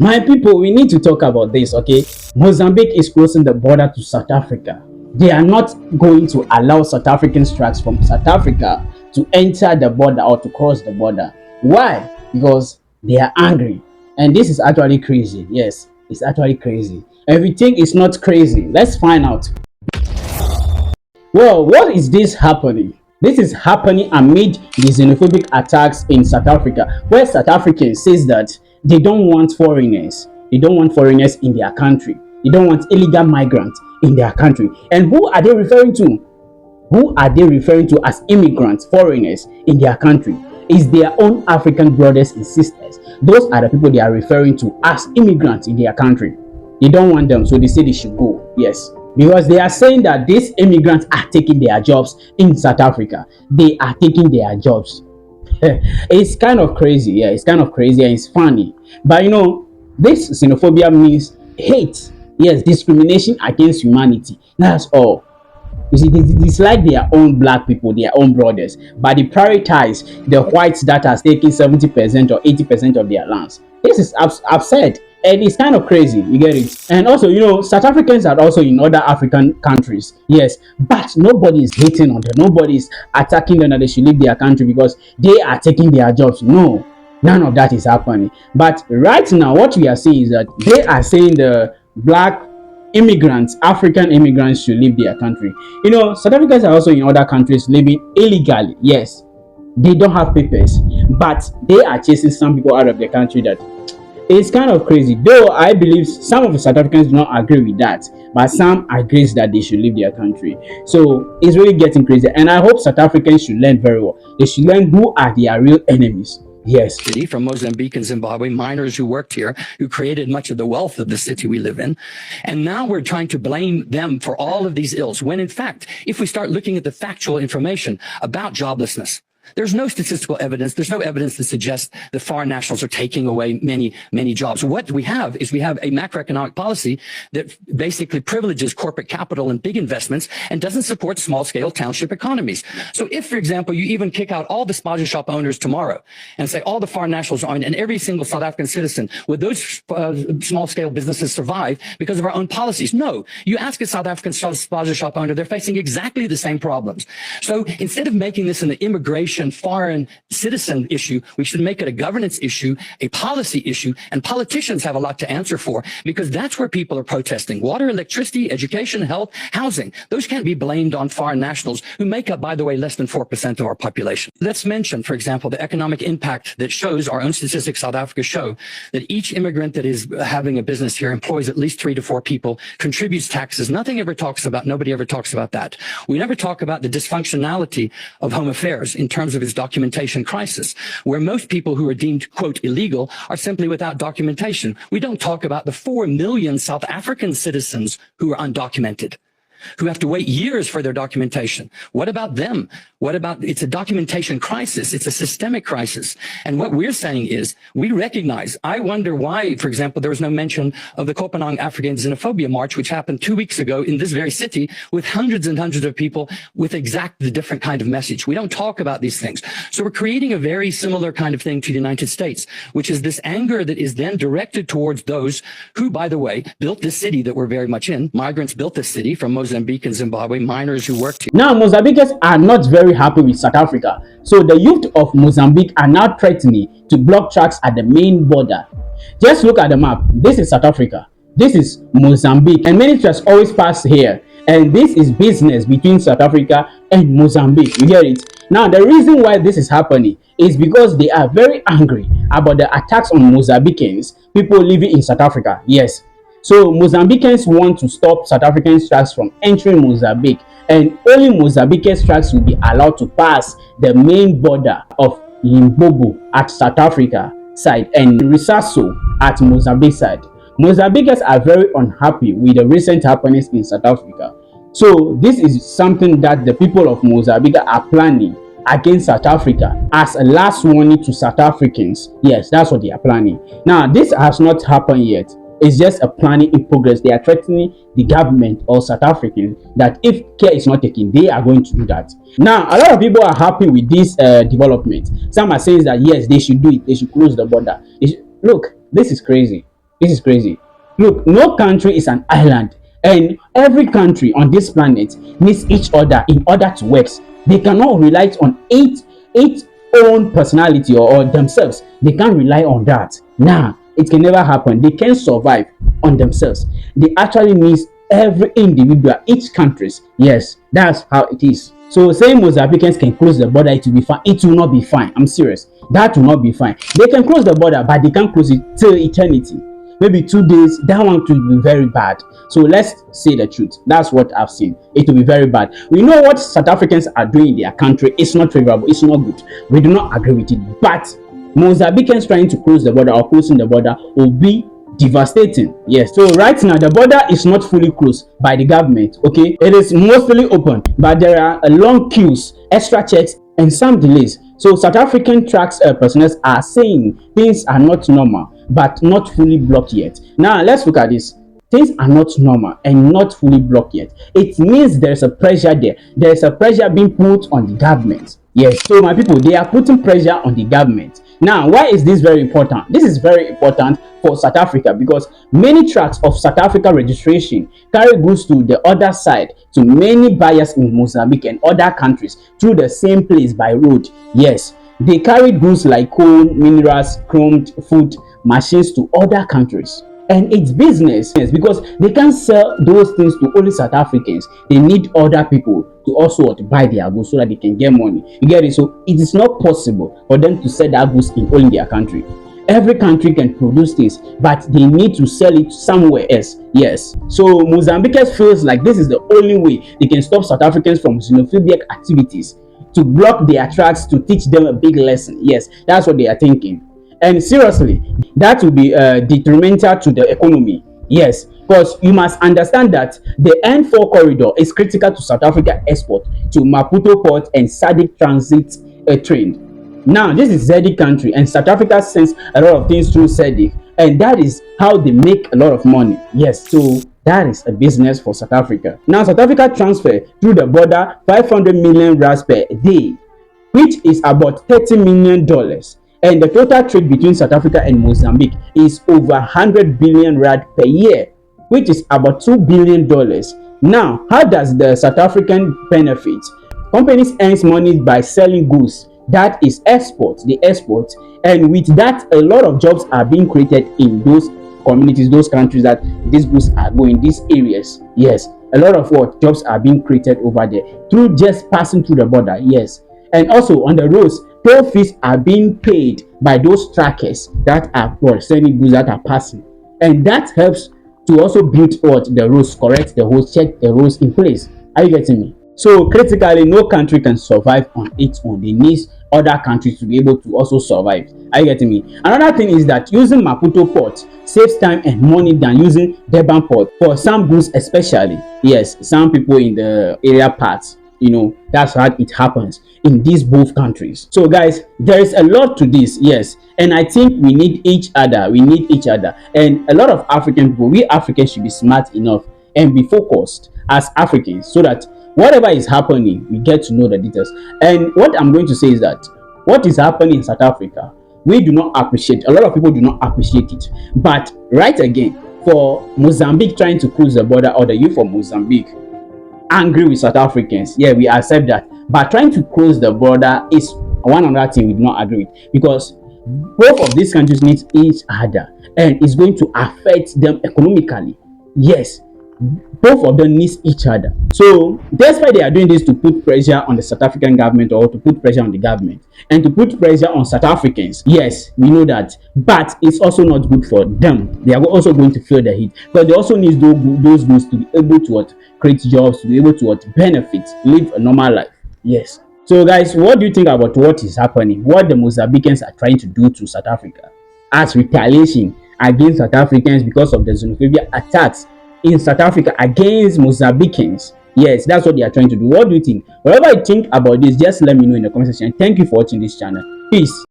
My people, we need to talk about this, okay? Mozambique is closing the border to South Africa. They are not going to allow South African trucks from South Africa to enter the border or to cross the border. Why? Because they are angry. And this is actually crazy. Yes, it's actually crazy. Everything is not crazy. Let's find out. Well, what is this happening? This is happening amid the xenophobic attacks in South Africa, where South Africans says that they don't want foreigners. They don't want foreigners in their country. They don't want illegal migrants in their country. And who are they referring to? Who are they referring to as immigrants, foreigners in their country? Is their own African brothers and sisters. Those are the people they are referring to as immigrants in their country. They don't want them, so they say they should go. Yes. Because they are saying that these immigrants are taking their jobs in South Africa. They are taking their jobs. It's kind of crazy. Yeah, it's kind of crazy and it's funny. But you know, this xenophobia means hate. Yes, discrimination against humanity. That's all. You see, they dislike their own black people, their own brothers, but they prioritize the whites that are taking 70% or 80% of their lands. This is absurd. And it's kind of crazy, you get it? And also, you know, South Africans are also in other African countries, yes, but nobody is hating on them. Nobody is attacking them that they should leave their country because they are taking their jobs. No, none of that is happening. But right now, what we are seeing is that they are saying the black immigrants, African immigrants, should leave their country. You know, South Africans are also in other countries living illegally, yes. They don't have papers, but they are chasing some people out of the country. That it's kind of crazy, though. I believe some of the South Africans do not agree with that, but some agrees that they should leave their country. So it's really getting crazy, and I hope South Africans should learn very well. They should learn who are their real enemies. Yes. From Mozambique and Zimbabwe, miners who worked here, who created much of the wealth of the city we live in. And now we're trying to blame them for all of these ills, when in fact, if we start looking at the factual information about joblessness, there's no statistical evidence. There's no evidence that suggests that foreign nationals are taking away many jobs. What we have is we have a macroeconomic policy that basically privileges corporate capital and big investments and doesn't support small-scale township economies. So if, for example, you even kick out all the spaza shop owners tomorrow and say all the foreign nationals are, and every single South African citizen, would those small-scale businesses survive because of our own policies? No. You ask a South African spaza shop owner, they're facing exactly the same problems. So instead of making this an immigration foreign citizen issue, we should make it a governance issue, a policy issue, and politicians have a lot to answer for, because that's where people are protesting. Water, electricity, education, health, housing. Those can't be blamed on foreign nationals, who make up, by the way, less than 4% of our population. Let's mention, for example, the economic impact that shows, our own statistics, South Africa, show that each immigrant that is having a business here employs at least 3 to 4 people, contributes taxes. Nobody ever talks about that. We never talk about the dysfunctionality of home affairs in terms of its documentation crisis, where most people who are deemed, quote, illegal are simply without documentation. We don't talk about the 4 million South African citizens who are undocumented, who have to wait years for their documentation. What about them? What about, it's a documentation crisis. It's a systemic crisis. And what we're saying is, we recognize, I wonder why, for example, there was no mention of the Copenhagen African Xenophobia March, which happened 2 weeks ago in this very city with hundreds and hundreds of people with exactly the different kind of message. We don't talk about these things. So we're creating a very similar kind of thing to the United States, which is this anger that is then directed towards those who, by the way, built this city that we're very much in. Migrants built this city from Mozambique and Zimbabwe, miners who worked here. Now, Mozambicans are not very happy with South Africa. So the youth of Mozambique are now threatening to block trucks at the main border. Just look at the map. This is South Africa. This is Mozambique. And many trucks always pass here. And this is business between South Africa and Mozambique. You hear it? Now, the reason why this is happening is because they are very angry about the attacks on Mozambicans, people living in South Africa. Yes. So Mozambicans want to stop South African trucks from entering Mozambique, and only Mozambican trucks will be allowed to pass the main border of Limpopo at South Africa side and Risaso at Mozambique side. Mozambicans are very unhappy with the recent happenings in South Africa. So this is something that the people of Mozambique are planning against South Africa as a last warning to South Africans. Yes, that's what they are planning. Now, this has not happened yet. It's just a planning in progress. They are threatening the government or South Africans that if care is not taken, they are going to do that. Now, a lot of people are happy with this development. Some are saying that yes, they should do it. They should close the border. Look, this is crazy. This is crazy. Look, no country is an island, and every country on this planet needs each other in order to work. They cannot rely on eight own personality or themselves. They can't rely on that. Nah, it can never happen. They can't survive on themselves. They actually need every individual, each countries. Yes, that's how it is. So saying Mozambicans can close the border, it will be fine. It will not be fine. I'm serious. That will not be fine. They can close the border, but they can't close it till eternity. Maybe 2 days, that one could be very bad. So let's say the truth. That's what I've seen. It will be very bad. We know what South Africans are doing in their country. It's not favorable. It's not good. We do not agree with it. But Mozambicans trying to close the border or closing the border will be devastating. Yes, so right now the border is not fully closed by the government. Okay, it is mostly open, but there are long queues, extra checks, and some delays. So South African tracks personnel are saying things are not normal, but not fully blocked yet. Now let's look at this. Things are not normal and not fully blocked yet. It means there's a pressure there. There's a pressure being put on the government. Yes, so my people, they are putting pressure on the government. Now, why is this very important? This is very important for South Africa because many tracks of South Africa registration carry goods to the other side to many buyers in Mozambique and other countries through the same place by road. Yes, they carry goods like coal, minerals, chrome, food, machines to other countries. And it's business because they can't sell those things to only South Africans. They need other people to also buy their goods so that they can get money. You get it? So it is not possible for them to sell that goods in only their country. Every country can produce this, but they need to sell it somewhere else. Yes. So Mozambique feels like this is the only way they can stop South Africans from xenophobic activities, to block their tracks, to teach them a big lesson. Yes, that's what they are thinking. And seriously, that will be detrimental to the economy. Yes, because you must understand that the N4 corridor is critical to South Africa export to Maputo port and SADC transit train. Now, this is ZD country, and South Africa sends a lot of things through SADC, and that is how they make a lot of money. Yes, so that is a business for South Africa. Now, South Africa transfer through the border 500 million rands per day, which is about $30 million. And the total trade between South Africa and Mozambique is over 100 billion rand per year, which is about $2 billion. Now, how does the South African benefit? Companies earn money by selling goods. That is export. They export. And with that, a lot of jobs are being created in those communities, those countries that these goods are going, these areas. Yes, a lot of jobs are being created over there through just passing through the border. Yes. And also on the roads, toll fees are being paid by those trackers that are sending goods that are passing, and that helps to also build the roads, correct the roads, check the roads in place. Are you getting me? So critically, no country can survive on its own. They need other countries to be able to also survive. Are you getting me? Another thing is that using Maputo port saves time and money than using Durban port for some goods, especially. Yes, some people in the area parts, that's how it happens in these both countries. So guys, there is a lot to this. Yes, and I think we need each other. And a lot of African people, we Africans should be smart enough and be focused as Africans so that whatever is happening, we get to know the details. And what I'm going to say is that what is happening in South Africa, we do not appreciate. A lot of people do not appreciate it. But right again, for Mozambique trying to close the border, or the youth from Mozambique angry with South Africans, yeah, we accept that. But trying to close the border is one other thing we do not agree with, because both of these countries need each other, and it's going to affect them economically. Yes, both of them need each other. So that's why they are doing this, to put pressure on the South African government, or to put pressure on the government, and to put pressure on South Africans. Yes, we know that, but it's also not good for them. They are also going to feel the heat, but they also need those goods to be able to create jobs, to be able to benefit, live a normal life. Yes. So guys, what do you think about what is happening, what the Mozambicans are trying to do to South Africa as retaliation against South Africans because of the xenophobia attacks in South Africa against Mozambicans? Yes, that's what they are trying to do. What do you think? Whatever you think about this, just let me know in the comment section. Thank you for watching this channel. Peace.